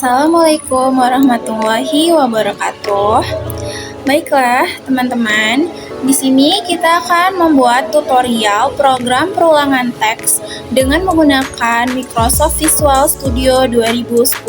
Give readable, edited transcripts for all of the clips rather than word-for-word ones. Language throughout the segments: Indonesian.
Assalamualaikum warahmatullahi wabarakatuh. Baiklah, teman-teman, di sini kita akan membuat tutorial program perulangan teks dengan menggunakan Microsoft Visual Studio 2010.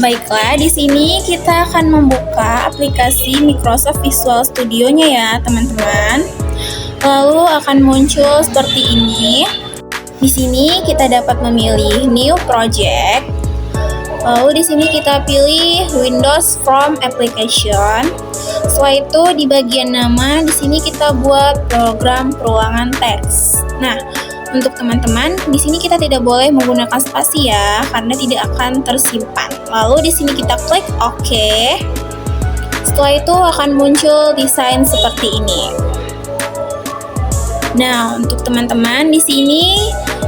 Baiklah, di sini kita akan membuka aplikasi Microsoft Visual Studio-nya ya, teman-teman. Lalu akan muncul seperti ini. Di sini kita dapat memilih New Project. Lalu di sini kita pilih Windows from Application. Setelah itu di bagian nama di sini kita buat program perulangan teks. Nah, untuk teman-teman di sini kita tidak boleh menggunakan spasi ya, karena tidak akan tersimpan. Lalu di sini kita klik OK. Setelah itu akan muncul desain seperti ini. Nah, untuk teman-teman di sini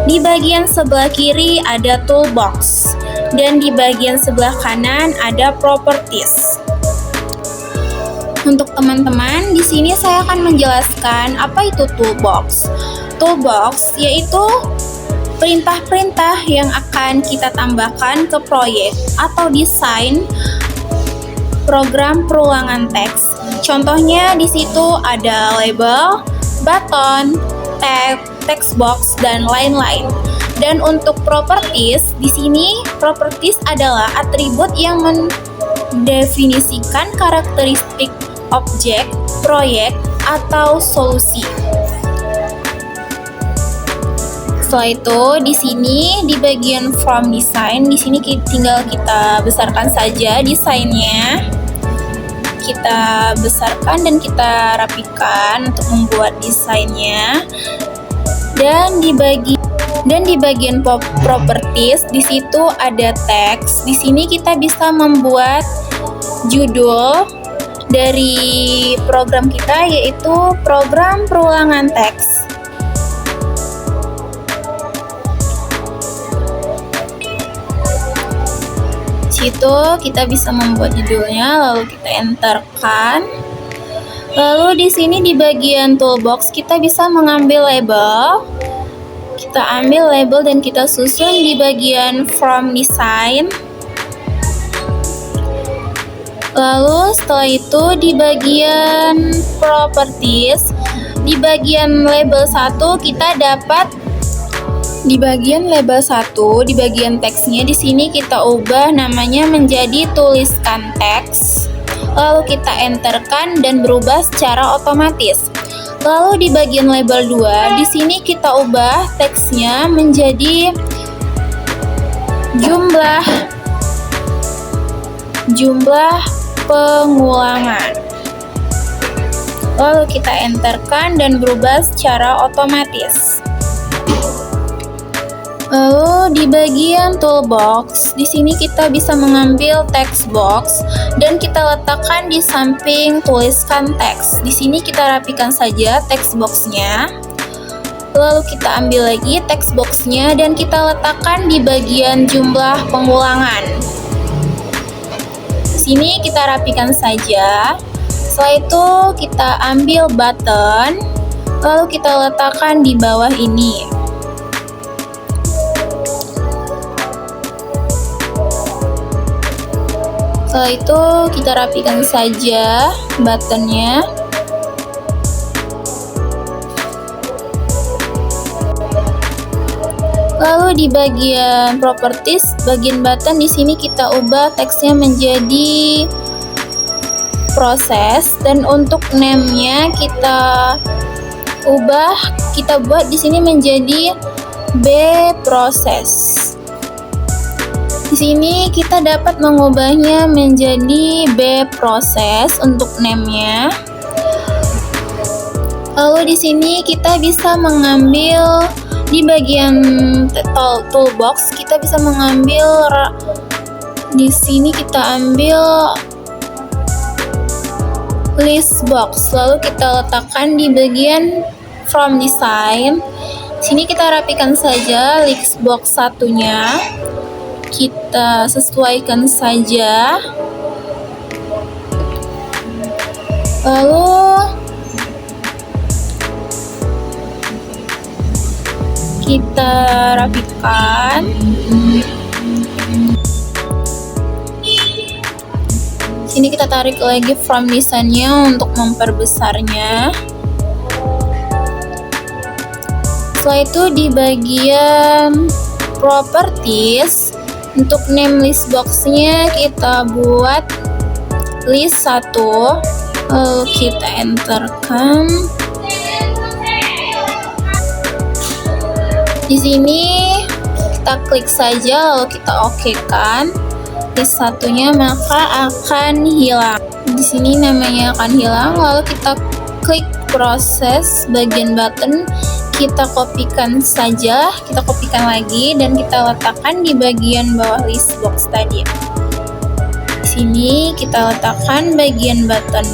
di bagian sebelah kiri ada toolbox dan di bagian sebelah kanan ada properties. Untuk teman-teman di sini saya akan menjelaskan apa itu toolbox. Toolbox yaitu perintah-perintah yang akan kita tambahkan ke proyek atau desain program perulangan teks. Contohnya di situ ada label, button, tag, text box, dan lain-lain. Dan untuk properties, di sini properties adalah atribut yang mendefinisikan karakteristik objek, proyek, atau solusi. Setelah itu, di sini di bagian from design, di sini tinggal kita besarkan saja desainnya. Kita besarkan dan kita rapikan untuk membuat desainnya. Dan di bagian properties di situ ada teks. Di sini kita bisa membuat judul dari program kita yaitu program perulangan teks. Situ kita bisa membuat judulnya, lalu kita enterkan. Lalu di sini di bagian toolbox kita bisa mengambil label. Kita ambil label dan kita susun di bagian from design. Lalu setelah itu di bagian properties, di bagian label 1 kita dapat di bagian label 1, di bagian teksnya di sini kita ubah namanya menjadi tuliskan teks. Lalu kita enterkan dan berubah secara otomatis. Lalu di bagian label 2, di sini kita ubah teksnya menjadi jumlah pengulangan. Lalu kita enterkan dan berubah secara otomatis. Lalu di bagian toolbox, di sini kita bisa mengambil text box dan kita letakkan di samping tuliskan teks. Di sini kita rapikan saja text boxnya. Lalu kita ambil lagi text boxnya dan kita letakkan di bagian jumlah pengulangan. Di sini kita rapikan saja. Setelah itu kita ambil button, lalu kita letakkan di bawah ini. Setelah itu kita rapikan saja buttonnya. Lalu di bagian properties, bagian button di sini kita ubah teksnya menjadi proses dan untuk name-nya kita ubah, kita buat di sini menjadi B proses. Di sini kita dapat mengubahnya menjadi B proses untuk name-nya. Lalu di sini kita bisa mengambil di bagian toolbox, kita bisa mengambil di sini kita ambil list box, lalu kita letakkan di bagian from design. Di sini kita rapikan saja list box satunya. Kita sesuaikan saja. Lalu kita rapikan. Sini kita tarik lagi from design-nya untuk memperbesarnya. Setelah itu di bagian properties, untuk name list box-nya kita buat list 1. Lalu kita enterkan. Di sini kita klik saja lalu kita oke-kan. List satunya maka akan hilang. Di sini namanya akan hilang, lalu kita klik proses bagian button, kita kopikan saja, kita kopikan lagi dan kita letakkan di bagian bawah list box tadi. Di sini kita letakkan bagian button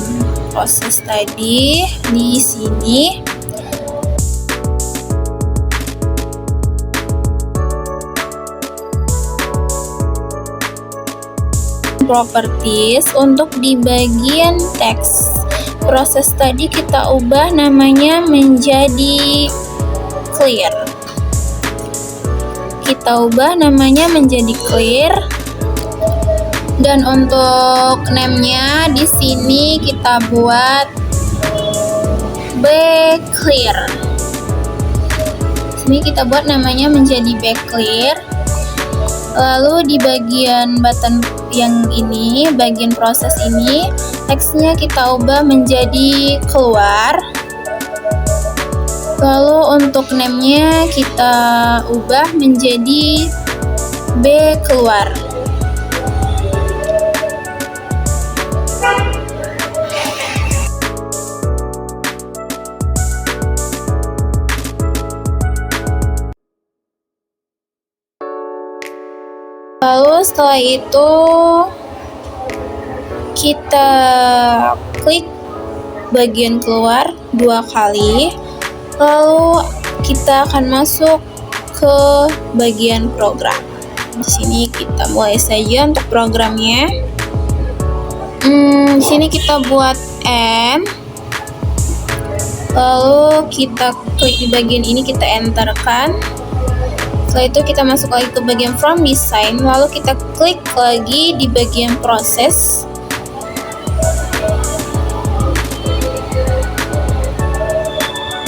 proses tadi di sini. Properties, untuk di bagian teks proses tadi kita ubah namanya menjadi clear. Kita ubah namanya menjadi clear. Dan untuk name-nya di sini kita buat back clear. Sini kita buat namanya menjadi back clear. Lalu di bagian button yang ini, bagian proses ini, teksnya kita ubah menjadi keluar. Lalu untuk name-nya kita ubah menjadi B keluar. Lalu setelah itu kita klik bagian keluar 2 kali, lalu kita akan masuk ke bagian program. Di sini kita mulai saja untuk programnya. Di sini kita buat M, lalu kita klik di bagian ini, kita enterkan. Setelah itu kita masuk lagi ke bagian from design, lalu kita klik lagi di bagian proses.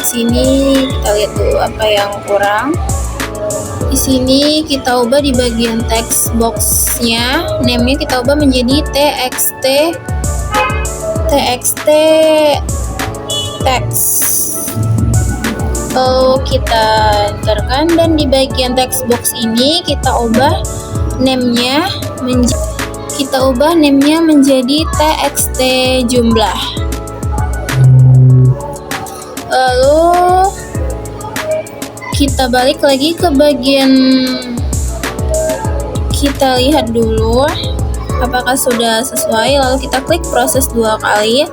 Di sini kita lihat dulu apa yang kurang. Di sini kita ubah di bagian text box-nya, name-nya kita ubah menjadi txt text. Lalu kita enterkan dan di bagian text box ini kita ubah name-nya menjadi txt jumlah. Lalu kita balik lagi ke bagian, kita lihat dulu apakah sudah sesuai, lalu kita klik proses 2 kali.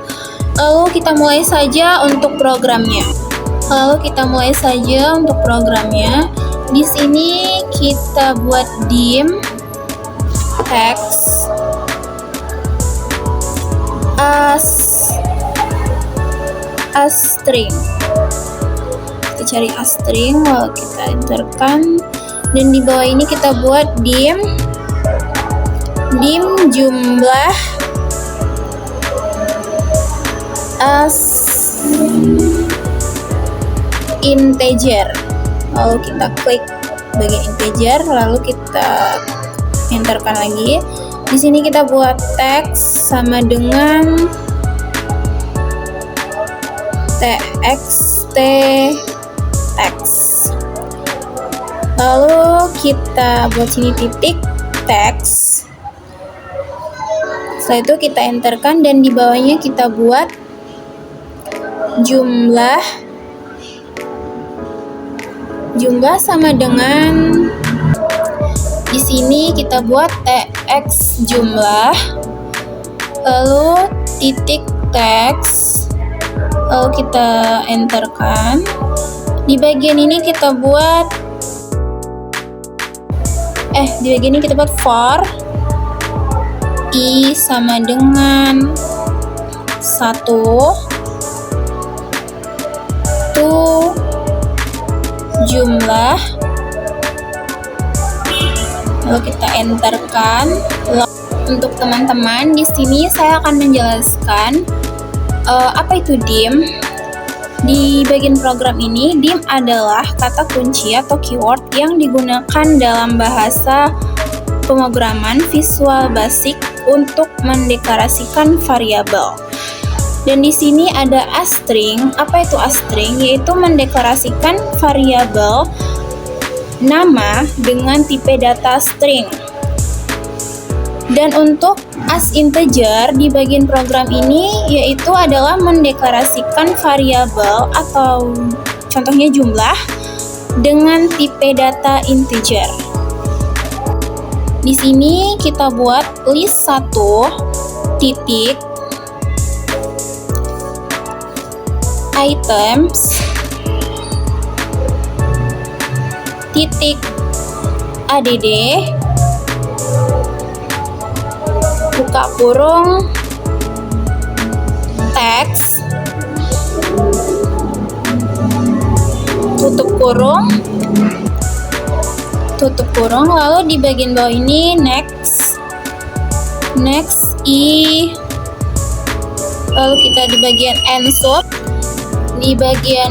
Lalu kita mulai saja untuk programnya. Di sini kita buat dim text as string. Kita cari as string, lalu kita enterkan. Dan di bawah ini kita buat dim jumlah as integer. Lalu kita klik bagian integer, lalu kita enterkan lagi. Di sini kita buat teks sama dengan txt text. Lalu kita buat sini titik teks. Setelah itu kita enterkan dan di bawahnya kita buat jumlah sama dengan, di sini kita buat tx jumlah, lalu titik teks, lalu kita enterkan. Di bagian ini kita buat for i sama dengan 1 to jumlah, lalu kita enterkan. Untuk teman-teman, di sini saya akan menjelaskan apa itu DIM. Di bagian program ini, DIM adalah kata kunci atau keyword yang digunakan dalam bahasa pemrograman Visual Basic untuk mendeklarasikan variabel. Dan di sini ada astring. Apa itu astring? Yaitu mendeklarasikan variabel nama dengan tipe data string. Dan untuk as integer di bagian program ini yaitu adalah mendeklarasikan variabel atau contohnya jumlah dengan tipe data integer. Di sini kita buat list 1 titik items titik add buka kurung teks tutup kurung lalu di bagian bawah ini next lalu kita di bagian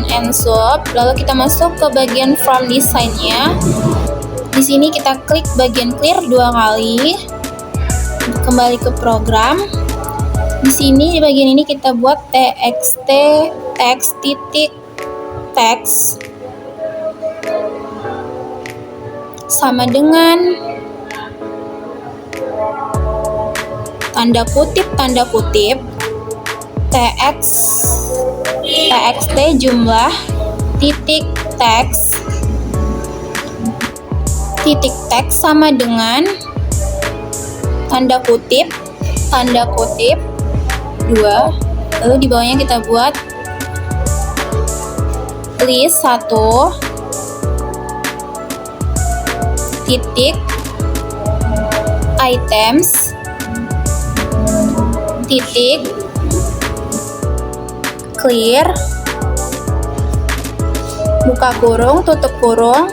end sub lalu kita masuk ke bagian from design-nya. Di sini kita klik bagian clear 2 kali. Kembali ke program. Di sini di bagian ini kita buat txt text titik text sama dengan tanda kutip txt jumlah titik text sama dengan tanda kutip 2, lalu di bawahnya kita buat list 1 titik items titik clear buka kurung tutup kurung.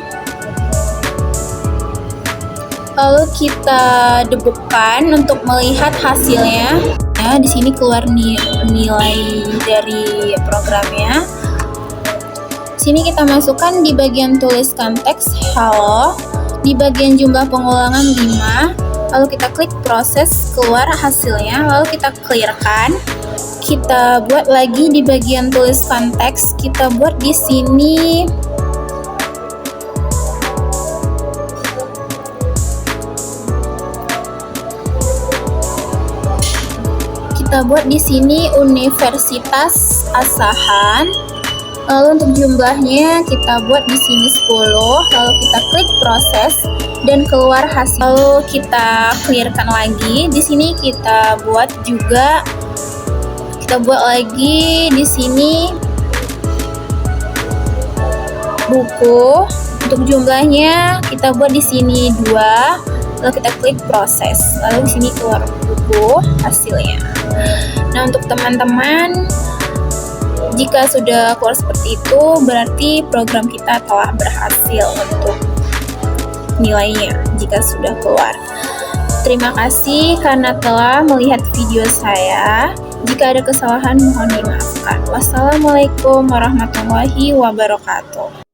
Lalu kita debugkan untuk melihat hasilnya. Ya, di sini keluar nilai dari programnya. Sini kita masukkan di bagian tuliskan teks hello, di bagian jumlah pengulangan 5. Lalu kita klik proses, keluar hasilnya. Lalu kita clearkan. Kita buat lagi di bagian tuliskan teks. Kita buat di sini Universitas Asahan. Lalu untuk jumlahnya kita buat di sini 10. Lalu kita klik proses dan keluar hasil. Lalu kita clearkan lagi. Di sini kita buat lagi di sini buku. Untuk jumlahnya kita buat di sini 2. Lalu kita klik proses. Lalu di sini keluar buku hasilnya. Nah, untuk teman-teman, jika sudah keluar seperti itu, berarti program kita telah berhasil untuk nilainya jika sudah keluar. Terima kasih karena telah melihat video saya. Jika ada kesalahan, mohon dimaafkan. Wassalamualaikum warahmatullahi wabarakatuh.